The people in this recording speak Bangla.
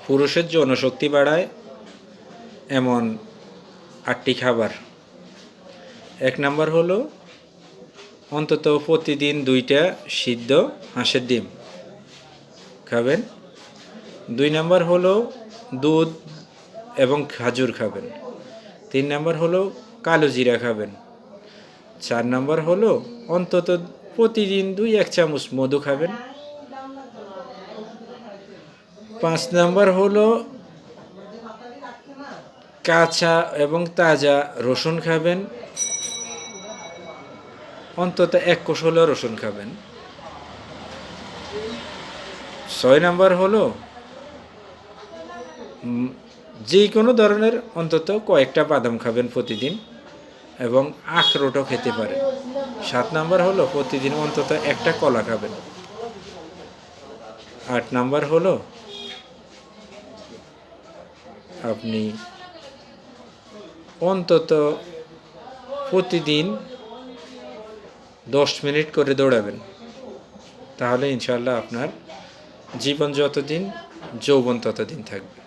পুরুষের যৌনশক্তি বাড়ায় এমন 8টি খাবার। 1 নাম্বার হলো অন্তত প্রতিদিন 2টা সিদ্ধ হাঁসের ডিম খাবেন। 2 নাম্বার হলো দুধ এবং খেজুর খাবেন। 3 নাম্বার হলো কালো জিরা খাবেন। 4 নাম্বার হলো অন্তত প্রতিদিন 2-1 চামচ মধু খাবেন। 5 নাম্বার হলো কাঁচা এবং তাজা রসুন খাবেন, অন্তত 1 কোষ হলেও রসুন খাবেন। 6 নাম্বার হলো যে কোনো ধরনের অন্তত কয়েকটা বাদাম খাবেন প্রতিদিন এবং আখরোটও খেতে পারেন। 7 নাম্বার হলো প্রতিদিন অন্তত একটা কলা খাবেন। 8 নাম্বার হলো আপনি অন্তত প্রতিদিন 10 মিনিট করে দৌড়াবেন। তাহলে ইনশাআল্লাহ আপনার জীবন যতদিন যৌবন ততদিন থাকবে।